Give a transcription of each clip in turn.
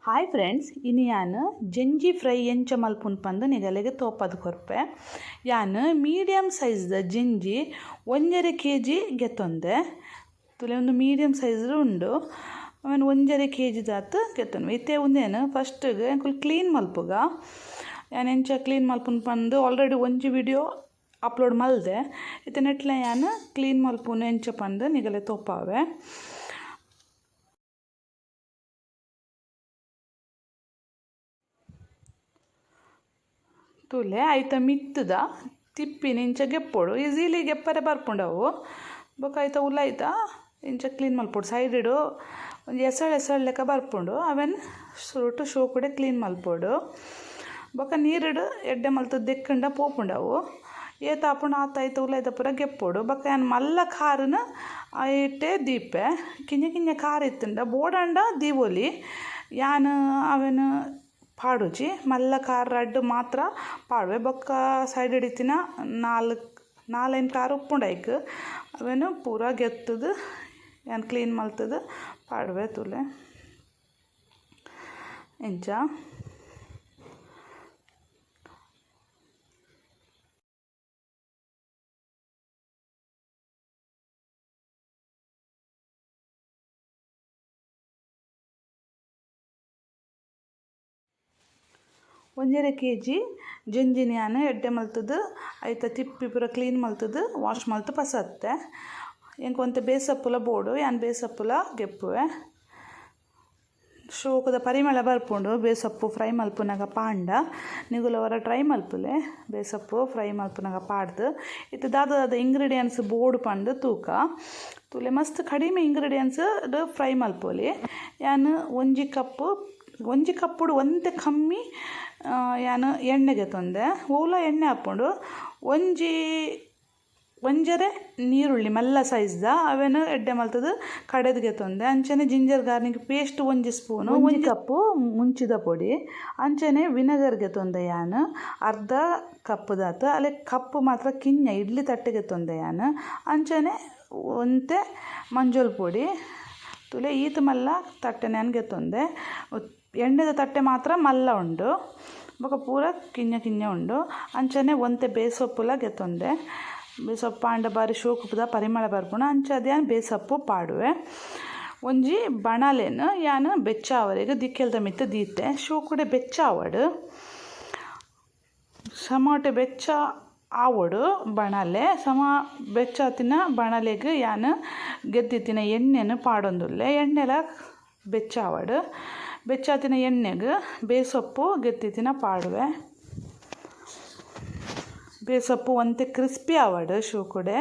Hi friends, ಇನ್ನು ಯಾನು ಜಂಜಿ fry ಎಂಚ ಮಲ್ಪುನ್ ಪಂದು ನಿಗಲೆಗೆ ತೋಪದು ಕೊರ್ಪೆ. ಯಾನು ಮೀಡಿಯಮ್ ಸೈಜ್ದ ಜಂಜಿ 1.5 kg ಗೆತ್ತೊಂದೆ. ತುಲೆ ಒಂದು ಮೀಡಿಯಮ್ ಸೈಜ್ ಉಂಡು. ಅವನು 1.5 kg ದಾತು ಗೆತ್ತೊಂದು. ಇತ್ತೆ ಒಂದೇನು ಫಸ್ಟಿಗೆ ಎಂಕುಲು ಕ್ಲೀನ್ ಮಲ್ಪುಗ. ಯಾನು ಎಂಚ ಕ್ಲೀನ್ ಮಲ್ಪುನ್ ಪಂದು ಆಲ್ರೆಡಿ ಒಂಜಿ ವಿಡಿಯೋ ಅಪ್ಲೋಡ್ ಮಲ್ದೆ. ಇತ್ತೆ ನೆಟ್ಲೆ ಯಾನು ಕ್ಲೀನ್ ಮಲ್ಪುನು ಎಂಚ ಪಂದು ನಿಗಲೆ ತೋಪಾವೆ. ತುಲೆ ಐತ ಮಿತ್ತದ ತಿಪ್ಪಿನ ಇಂಚ ಗೆಪ್ಪೋಡು ಈಸಿಲಿ ಗೆಪ್ಪರೆ ಬರ್ಪುಂಡವು. ಬೊಕ ಐತ ಉಲಾಯ್ತ ಇಂಚ ಕ್ಲೀನ್ ಮಲ್ಪೋಡು. ಸೈಡಿಡು ಒಂದು ಎಸಳು ಲೆಕ್ಕ ಬರ್ಪುಂಡು. ಅವೇನು ಸುರುಟು ಶೋಕುಡೆ ಕ್ಲೀನ್ ಮಲ್ಪೋಡು. ಬೊಕ ನೀರಿಡು ಎಡ್ಡೆ ಮಲ್ತದ್ದು ದೆಕ್ಕಂಡ ಪೋಪುಂಡವು. ಏತ ಆಪುಂಡು ಆತ ಉಲಾಯ್ತ ಪೂರ ಗೆಪ್ಪೋಡು. ಬೊಕ ಏನು ಮಲ್ಲ ಖಾರನ ಇಟ್ಟೆ ದೀಪೆ ಕಿಂಜ ಖಾರ ಇತ್ತಂಡ ಬೋಡಂಡ ದೀವೋಲಿ ಯಾನು ಅವೇನು ಪಾಡುಜಿ ಮಲ್ಲ ಖಾರ ರಡ್ಡು ಮಾತ್ರ ಪಾಡುವೆ. ಬೊಕ್ಕ ಸೈಡ್ ಹಿಡಿತಿನ 4-5 ಖಾರ ಉಪ್ಪುಂಡೈಕ್ ಅವೇನು ಪೂರ ಗೆತ್ತದು ಏನು ಕ್ಲೀನ್ ಮಲ್ತದು ಪಾಡುವೆ. ತುಲೆ ಎಂಚ ಒಂಜೆರೆ kg ಜಂಜಿನ ಯಾನು ಎಡ್ಡೆ ಮಲ್ತದು ಐತ ತಿಪ್ಪಿ ಪೂರ ಕ್ಲೀನ್ ಮಲ್ತದು ವಾಶ್ ಮಲ್ತು ಪಸತ್ತೆ. ಎಂಕೊಂತೆ ಬೇಸಪ್ಪುಲ ಬೋಡು ಯಾನು ಬೇಸಪ್ಪುಲ ಗೆಪ್ಪುವೆ. ಶೋಕದ ಪರಿಮಳ ಬರ್ಪುಂಡು ಬೇಸಪ್ಪು ಫ್ರೈ ಮಲ್ಪುನಾಗ ಪಾಂಡ. ನಿಗುಲವರ ಟ್ರೈ ಮಲ್ಪುಲೆ ಬೇಸಪ್ಪು ಫ್ರೈ ಮಲ್ಪುನಾಗ ಪಾಡ್ದು. ಇತ್ತು ದಾದ ಇಂಗ್ರೀಡಿಯೆಂಟ್ಸ್ ಬೋರ್ಡ್ ಪಂಡು ತೂಕ ತುಲೆ ಮಸ್ತ್ ಕಡಿಮೆ ಇಂಗ್ರೀಡಿಯೆಂಟ್ಸ್ ಫ್ರೈ ಮಲ್ಪೋಲಿ. ಯಾನು ಒಂಜಿ ಕಪ್ಪುಡು ಒಂತೆ ಕಮ್ಮಿ ಯಾನು ಎಣ್ಣೆಗೆ ತೊಂದೆ. ಓಲ ಎಣ್ಣೆ ಹಾಕ್ಕೊಂಡು ಒಂಜರೆ ನೀರುಳ್ಳಿ ಮಲ್ಲ ಸೈಜ್ದ ಅವೇನು ಎಡ್ಡೆ ಮಲ್ತದು ಕಡೆದ್ಗೆ ತೊಂದೆ. ಅಂಚನೆ ಜಿಂಜರ್ ಗಾರ್ಲಿಕ್ ಪೇಸ್ಟ್ 1 ಸ್ಪೂನು 1 ಕಪ್ಪು ಮುಂಚಿದ ಪೊಡಿ. ಅಂಚನೆ ವಿನೆಗರ್ಗೆ ತೊಂದೆ ಯಾನು ಅರ್ಧ ಕಪ್ಪುದಾತು. ಅಲ್ಲಿ ಕಪ್ಪು ಮಾತ್ರ ಕಿಂಜ ಇಡ್ಲಿ ತಟ್ಟೆಗೆ ತೊಂದೆ ಯಾನು. ಅಂಚನೆ ಒಂತೆ ಮಂಜೋಲ್ ಪೊಡಿ ತುಲೆ ಈತ ಮಲ್ಲ ತಟ್ಟೆ ನನಗೆ ತೊಂದೆ. ಎಣ್ಣೆದ ತಟ್ಟೆ ಮಾತ್ರ ಮಲ್ಲ ಉಂಡು. ಬೊಕ ಪೂರ ಕಿಂಜ ಉಂಡು. ಅಂಚನೆ ಒಂತೆ ಬೇಸೊಪ್ಪುಲ ಗೆತ್ತೊಂದೆ. ಬೇಸೊಪ್ಪು ಪಾಂಡ ಬಾರಿ ಶೋಕುಪದ ಪರಿಮಳ ಬರ್ಪುಂಡು. ಅಂಚದೇನು ಬೇಸಪ್ಪು ಪಾಡುವೆ. ಒಂಜಿ ಬಣಲೆನು ಯಾನು ಬೆಚ್ಚ ಅವರೆಗೆ ದಿಕ್ಕೆಲ್ದ ಮಿತ್ತು ದೀತೆ ಶೋಕುಡೆ ಬೆಚ್ಚ ಆವಡು. ಸಮೋಟೆ ಬೆಚ್ಚ ಆವಡು ಬಣಲೆ ಸಮ ಬೆಚ್ಚಾತಿನ ಬಣಲೆಗೆ ಯಾನು ಗೆದ್ದಿತ್ತಿನ ಎಣ್ಣೆನು ಪಾಡೊಂದುಲ್ಲೆ. ಎಣ್ಣೆಲ ಬೆಚ್ಚ ಆವಡು. ಬೆಚ್ಚಾತಿನ ಎಣ್ಣೆಗೆ ಬೇಸೊಪ್ಪು ಗೆದ್ದಿತ್ತಿನ ಪಾಡುವೆ. ಬೇಸೊಪ್ಪು ಒಂತೆ ಕ್ರಿಸ್ಪಿ ಆವಡು ಶೋಕುಡೆ.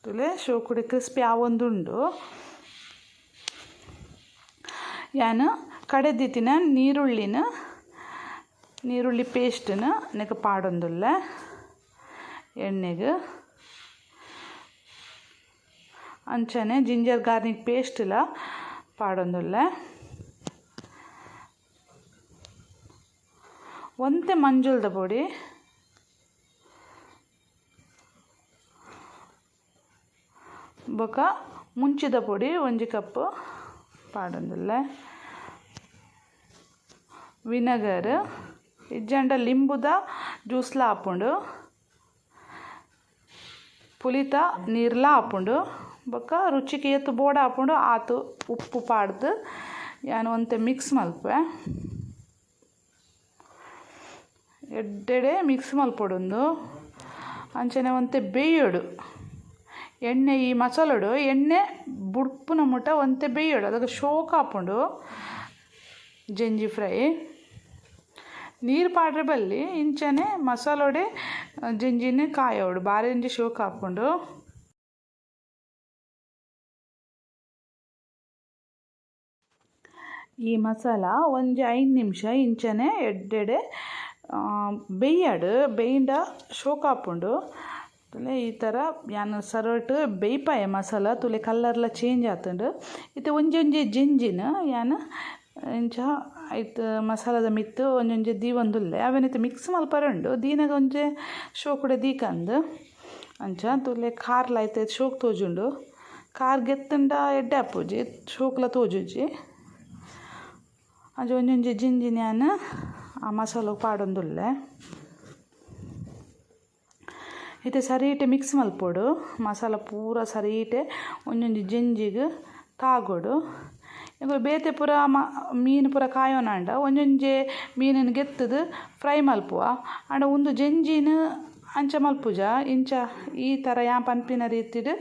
ತುಲೆ ಶೋಕುಡೆ ಕ್ರಿಸ್ಪಿ ಆವೊಂದುಂಡು. ಯಾನು ಕಡೆದಿತ್ತಿನ ನೀರುಳ್ಳಿ ಪೇಸ್ಟನ್ನು ನೆಕ ಪಾಡೊಂದುಲ್ಲೆ ಎಣ್ಣೆಗೆ. ಅಂಚನೆ ಜಿಂಜರ್ ಗಾರ್ಲಿಕ್ ಪೇಸ್ಟ್ಲ ಪಾಡೊಂದುಲ್ಲೆ. ಒಂತೆ ಮಂಜುಲ್ದ ಪೊಡಿ ಬೊಕ ಮುಂಚಿದ ಪೊಡಿ 1 ಕಪ್ಪು ಪಾಡೊಂದುಲ್ಲೆ. ವಿನೆಗರ್ ಇಜ್ಜಂಡ ಲಿಂಬುದ ಜ್ಯೂಸ್ಲ ಹಾಪುಂಡು. ಪುಲಿತ ನೀರ್ಲ ಹಾಪುಂಡು. ಬೊಕ ರುಚಿಗೆ ಏತು ಬೋಡ ಹಾಪುಂಡು ಆತು ಉಪ್ಪು ಪಾಡ್ದು ಯಾನು ಒಂತೆ ಮಿಕ್ಸ್ ಮಲ್ಪೆ. ಎಡ್ಡೆಡೆ ಮಿಕ್ಸ್ ಮಲ್ಪೊಡೊಂದು. ಅಂಚನೆ ಒಂತೆ ಬೇಯೋಡು ಎಣ್ಣೆ ಈ ಮಸಾಲೋಡು ಎಣ್ಣೆ ಬುಡ್ಪುನ ಮುಟ ಒಂತೆ ಬೇಯೋಡು ಅದಕ್ಕೆ ಶೋಕ ಹಾಪುಂಡು ಜಂಜಿ ಫ್ರೈ. ನೀರು ಪಾಡ್ರೆ ಬಲ್ಲಿ ಇಂಚನೆ ಮಸಾಲೋಡೆ ಜಂಜಿನ ಕಾಯೋಡು ಬಾರಿ ಒಂಜಿ ಶೋಕ ಹಾಪುಂಡು. ಈ ಮಸಾಲ ಒಂಜಿ 5 ನಿಮಿಷ ಇಂಚನೆ ಎಡ್ಡೆಡೆ ಬೇಯ್ಯಂಡ ಶೋಕ ಹಾಪುಂಡು. ತುಲೆ ಈ ಥರ ಯಾನು ಸರಟ್ ಬೇಯ್ಪಾಯ ಮಸಾಲ ತುಲೆ ಕಲ್ಲರ್ಲ ಚೇಂಜ್ ಆತುಂಡು. ಇತ್ತೆ ಒಂಜೊಂಜಿ ಜಂಜಿನ ಯಾನು ಇಂಚ ಐತು ಮಸಾಲದ ಮಿತ್ತು ಒಂಜೊಂಜಿ ದೀವೊಂದುಲ್ಲೆ ಅವೇನಿತ್ತು ಮಿಕ್ಸ್ ಮಲ್ಪರುಂಡು. ದೀನಾಗ ಒಂಜೆ ಶೋಕುಡೆ ದೀಕಂದು ಅಂಚ ತುಲೆ ಖಾರ್ಲ ಐತೆ ಶೋಕ್ ತೋಜುಂಡು. ಖಾರ್ ಗೆತ್ತಂಡ ಎಡ್ಡೆ ಆಪುಜಿ ಶೋಕ್ಲ ತೋಜುಜಿ. ಅದು ಒಂಜೊಂಜಿ ಜಿಂಜಿ ನಾನು ಆ ಮಸಾಲ ಪಾಡೊಂದುಲ್ಲೆ ಇದು ಸರೀಟೆ ಮಿಕ್ಸ್ ಮಲ್ಪೊಡು ಮಸಾಲ ಪೂರ ಸರೀಟೆ ಒಂಜೊಂಜಿ ಜಿಂಜಿಗೆ ತಾಗೊಡು ಈಗ ಬೇತೆ ಪೂರ ಮೀನು ಪೂರ ಕಾಯೋನಂಡ ಒಂಜೊಂಜಿ ಮೀನನ್ನು ಗೆತ್ತದು ಫ್ರೈ ಮಲ್ಪುವ ಅಂಡ ಒಂದು ಜಂಜಿನ ಅಂಚ ಮಲ್ಪುಜ ಇಂಚ ಈ ಥರ ಯಾ ಪನ್ಪಿನ ರೀತಿಡು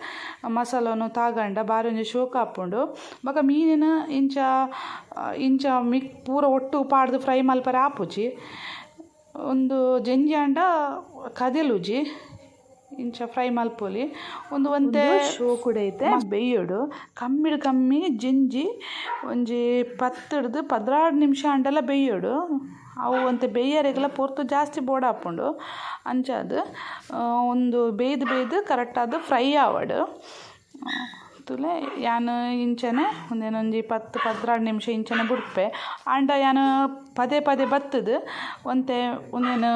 ಮಸಾಲನು ತಾಗಂಡ ಬಾರಿ ಒಂಜಿ ಶೋಕ ಹಾಕ್ಕೊಂಡು ಬೊಕ ಮೀನಿನ ಇಂಚ ಪೂರ ಒಟ್ಟು ಪಾಡ್ದು ಫ್ರೈ ಮಲ್ಪರೆ ಆಪುಜಿ ಒಂದು ಜಂಜಿ ಅಂಡ ಕದಿಲುಜಿ ಇಂಚ ಫ್ರೈ ಮಲ್ಪೊಲಿ ಒಂದೇ ಶೋ ಕೂಡ ಐತೆ ಬೇಯೋಡು ಕಮ್ಮಿ ಜಿಂಜಿ ಒಂಜಿ 10-16 ನಿಮಿಷ ಅಂಡೆಲ್ಲ ಬೇಯೋಡು ಅವು ಒಂತೆ ಬೇಯರೆಗೆಲ್ಲ ಪೊರ್ತು ಜಾಸ್ತಿ ಬೋಡ ಹಾಕೊಂಡು ಅಂಚದು ಒಂದು ಬೇಯ್ದು ಕರೆಕ್ಟಾದ ಫ್ರೈ ಆವಡು ತುಲೆ ಯಾನು ಇಂಚನೆ ಒಂದೇನೊಂಜಿ 10-16 ನಿಮಿಷ ಇಂಚನೆ ಬಿಡ್ಪೆ ಅಂಡ ಯಾನು ಪದೇ ಬತ್ತದು ಒಂದೇನು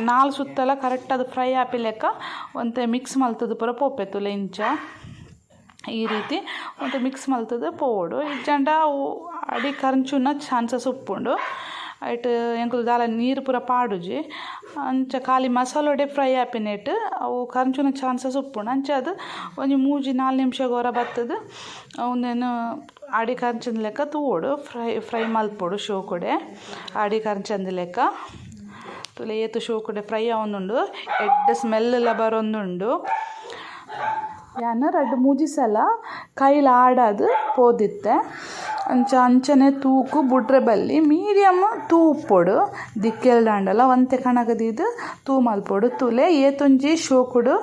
4 ಸುತ್ತಲ ಕರೆಕ್ಟಾದ ಫ್ರೈ ಆಪಿಲೆಕ್ಕ ಒಂತೆ ಮಿಕ್ಸ್ ಮಲ್ತದು ಪೂರ ಪೋಪೆ ತುಲೆ ಇಂಚ ಈ ರೀತಿ ಒಂತೆ ಮಿಕ್ಸ್ ಮಲ್ತದು ಪೋಡು ಇಜ್ಜಂಡ ಅವು ಅಡಿ ಕರಂಚುನ ಚಾನ್ಸಸ್ ಉಪ್ಪುಂಡು ಐಟ್ ಎಂಕುಲು ದಾಲ ನೀರು ಪೂರ ಪಾಡುಜಿ ಅಂಚ ಖಾಲಿ ಮಸಾಲೊಡೆ ಫ್ರೈ ಆಪಿನೆಟ್ ಅವು ಕರಂಚುನ ಚಾನ್ಸಸ್ ಉಪ್ಪುಂಡು ಅಂಚ ಅದು ಒಂಜಿ 3-4 ನಿಮಿಷ ಗೋರ ಬತ್ತದು ಒಂದೇನು ಅಡಿ ಕರಂಚಂದ ಲೆಕ್ಕ ತೂವೋಡು ಫ್ರೈ ಮಲ್ಪೊಡು ಶೋಕುಡೆ ಅಡಿ ಕರಂಚಂದ ಲೆಕ್ಕ ತುಲೆ ಏತು ಶೋಕುಡೆ ಫ್ರೈ ಆವೊಂದುಂಡು ಎಡ್ಡೆ ಸ್ಮೆಲ್ ಎಲ್ಲ ಬರೊಂದುಂಡು ಯಾನು 2-3 ಸಲ ಕೈಲ ಆಡೋದು ಪೋದಿತ್ತೆ ಅಂಚನೆ ತೂಕು ಬುಡ್ರೆ ಬಲ್ಲಿ ಮೀಡಿಯಮ್ ತೂ ಉಪ್ಪೊಡು ದಿಕ್ಕೆಲ್ಡಂಡಲ ಒಂತೆ ಕಣಗದಿದ್ದು ತೂ ಮಲ್ಪೊಡು ತುಲೆ ಏತೊಂಜಿ ಶೋಕುಡು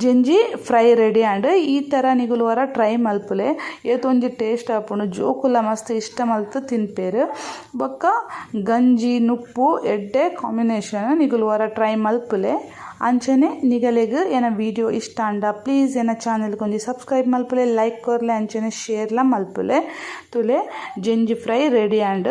ಜಂಜಿ ಫ್ರೈ ರೆಡಿ ಆಂಡ್ ಈ ಥರ ನಿಗುಲುವರ ಟ್ರೈ ಮಲ್ಪುಲೆ ಏತೊಂಜಿ ಟೇಸ್ಟ್ ಆಪುಂಡು ಜೋಕುಲ ಮಸ್ತ್ ಇಷ್ಟ ಮಲ್ತು ತಿನ್ಪೇರು ಬೊಕ್ಕ ಗಂಜಿ ನುಪ್ಪು ಎಡ್ಡೆ ಕಾಂಬಿನೇಷನ್ ನಿಗುಲುವರ ಟ್ರೈ ಮಲ್ಪುಲೆ ಅಂಚನೆ ನಿಗಲೆಗ್ ಏನ ವಿಡಿಯೋ ಇಷ್ಟ ಅಂಡ ಪ್ಲೀಸ್ ಏನ ಚಾನೆಲ್ ಕೊಂಜಿ ಸಬ್ಸ್ಕ್ರೈಬ್ ಮಲ್ಪುಲೆ ಲೈಕ್ ಕೊರ್ಲೆ ಅಂಚನೆ ಶೇರ್ಲ ಮಲ್ಪುಲೆ ತುಲೆ ಜಂಜಿ ಫ್ರೈ ರೆಡಿ ಆಂಡ್